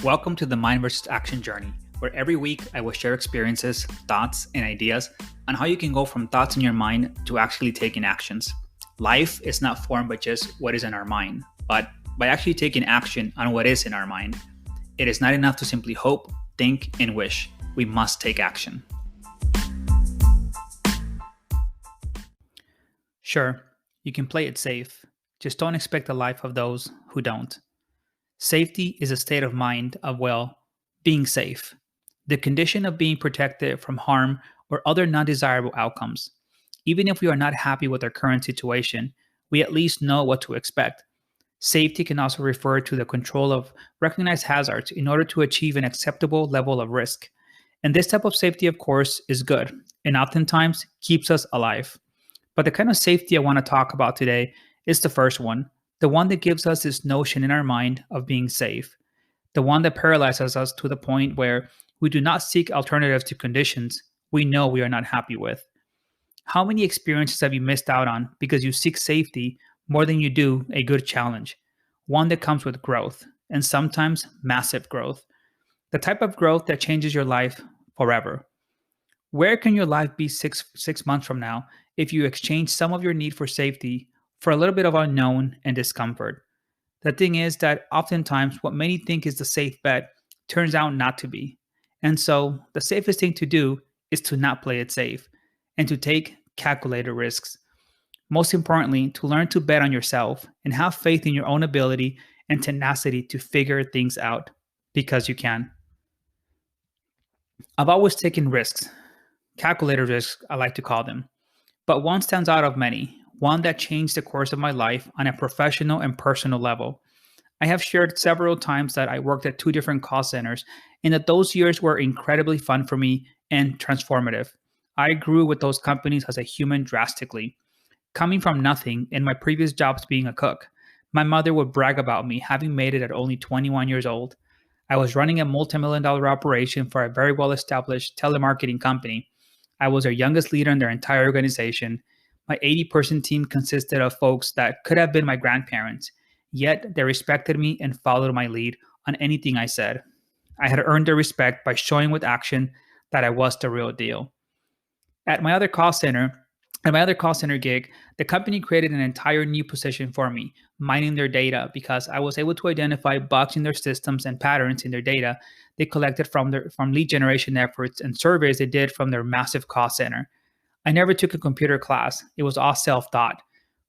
Welcome to the Mind vs. Action journey, where every week I will share experiences, thoughts, and ideas on how you can go from thoughts in your mind to actually taking actions. Life is not formed by just what is in our mind, but by actually taking action on what is in our mind. It is not enough to simply hope, think, and wish. We must take action. Sure, you can play it safe. Just don't expect the life of those who don't. Safety is a state of mind of, being safe, the condition of being protected from harm or other non desirable outcomes. Even if we are not happy with our current situation, we at least know what to expect. Safety can also refer to the control of recognized hazards in order to achieve an acceptable level of risk. And this type of safety, of course, is good and oftentimes keeps us alive. But the kind of safety I want to talk about today is the first one, the one that gives us this notion in our mind of being safe, the one that paralyzes us to the point where we do not seek alternatives to conditions we know we are not happy with. How many experiences have you missed out on because you seek safety more than you do a good challenge? One that comes with growth, and sometimes massive growth. The type of growth that changes your life forever. Where can your life be six months from now if you exchange some of your need for safety for a little bit of unknown and discomfort? The thing is that oftentimes what many think is the safe bet turns out not to be. And so the safest thing to do is to not play it safe and to take calculated risks. Most importantly, to learn to bet on yourself and have faith in your own ability and tenacity to figure things out because you can. I've always taken risks, calculated risks, I like to call them, but one stands out of many, one that changed the course of my life on a professional and personal level. I have shared several times that I worked at two different call centers and that those years were incredibly fun for me and transformative. I grew with those companies as a human drastically. Coming from nothing in my previous jobs being a cook, my mother would brag about me having made it at only 21 years old. I was running a multi-million dollar operation for a very well established telemarketing company. I was their youngest leader in their entire organization. My 80-person team consisted of folks that could have been my grandparents, yet they respected me and followed my lead on anything I said. I had earned their respect by showing with action that I was the real deal. At my other call center, At my other call center gig, the company created an entire new position for me, mining their data, because I was able to identify bugs in their systems and patterns in their data they collected from lead generation efforts and surveys they did from their massive call center. I never took a computer class. It was all self-taught.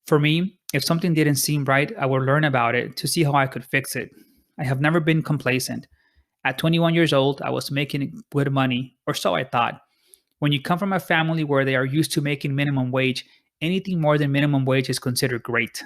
For me, if something didn't seem right, I would learn about it to see how I could fix it. I have never been complacent. At 21 years old, I was making good money, or so I thought. When you come from a family where they are used to making minimum wage, anything more than minimum wage is considered great.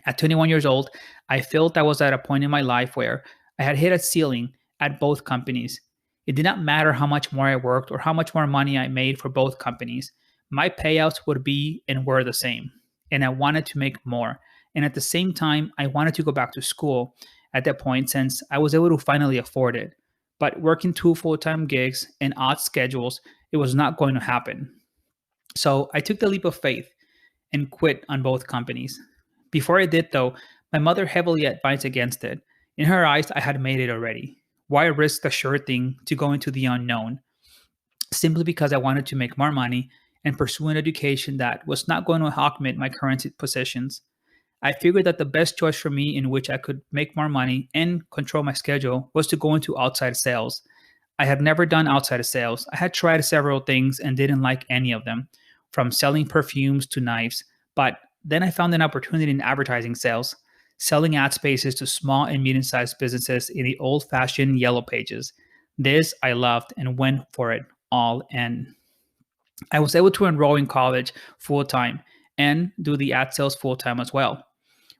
At 21 years old, I felt I was at a point in my life where I had hit a ceiling at both companies. It did not matter how much more I worked or how much more money I made for both companies. My payouts would be and were the same. And I wanted to make more. And at the same time, I wanted to go back to school at that point since I was able to finally afford it. But working two full-time gigs and odd schedules, it was not going to happen. So I took the leap of faith and quit on both companies. Before I did, though, my mother heavily advised against it. In her eyes, I had made it already. Why risk the sure thing to go into the unknown? Simply because I wanted to make more money and pursue an education that was not going to augment my current positions. I figured that the best choice for me in which I could make more money and control my schedule was to go into outside sales. I had never done outside sales. I had tried several things and didn't like any of them, from selling perfumes to knives. But then I found an opportunity in advertising sales, selling ad spaces to small and medium sized businesses in the old fashioned yellow pages. This I loved and went for it all in. I was able to enroll in college full time and do the ad sales full time as well.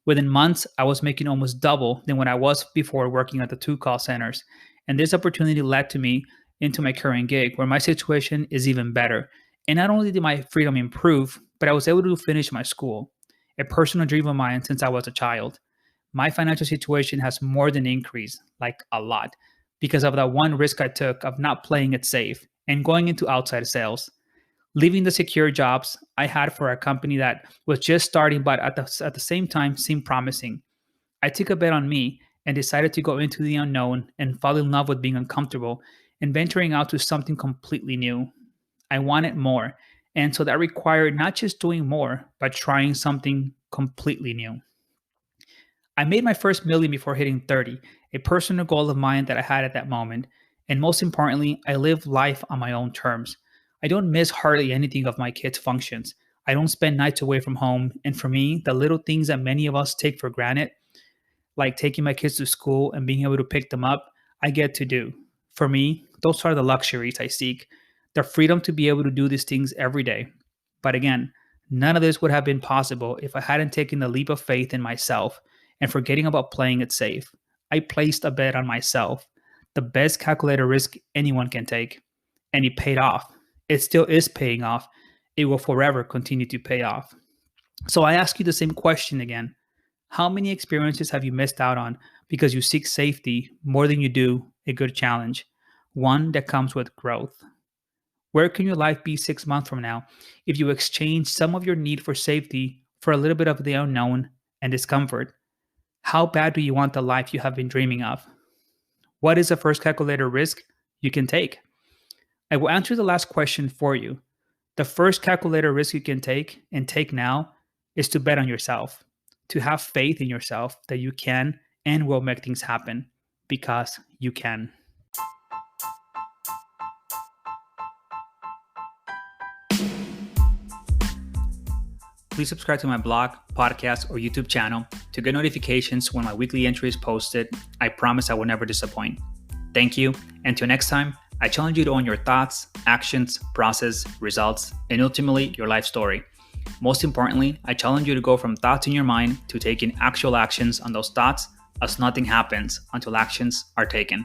Within months, I was making almost double than what I was before working at the two call centers. And this opportunity led to me into my current gig where my situation is even better. And not only did my freedom improve, but I was able to finish my school, a personal dream of mine since I was a child. My financial situation has more than increased, like a lot, because of that one risk I took of not playing it safe and going into outside sales. Leaving the secure jobs I had for a company that was just starting, but at the same time seemed promising. I took a bet on me and decided to go into the unknown and fall in love with being uncomfortable and venturing out to something completely new. I wanted more. And so that required not just doing more, but trying something completely new. I made my first million before hitting 30, a personal goal of mine that I had at that moment. And most importantly, I live life on my own terms. I don't miss hardly anything of my kids' functions. I don't spend nights away from home. And for me, the little things that many of us take for granted, like taking my kids to school and being able to pick them up, I get to do. For me, those are the luxuries I seek, the freedom to be able to do these things every day. But again, none of this would have been possible if I hadn't taken the leap of faith in myself and forgetting about playing it safe. I placed a bet on myself, the best calculated risk anyone can take, and it paid off. It still is paying off. It will forever continue to pay off. So I ask you the same question again. How many experiences have you missed out on because you seek safety more than you do a good challenge? One that comes with growth. Where can your life be 6 months from now if you exchange some of your need for safety for a little bit of the unknown and discomfort? How bad do you want the life you have been dreaming of? What is the first calculated risk you can take? I will answer the last question for you. The first calculated risk you can take and take now is to bet on yourself, to have faith in yourself that you can and will make things happen because you can. Please subscribe to my blog, podcast, or YouTube channel to get notifications when my weekly entry is posted. I promise I will never disappoint. Thank you. Until next time, I challenge you to own your thoughts, actions, process, results, and ultimately your life story. Most importantly, I challenge you to go from thoughts in your mind to taking actual actions on those thoughts, as nothing happens until actions are taken.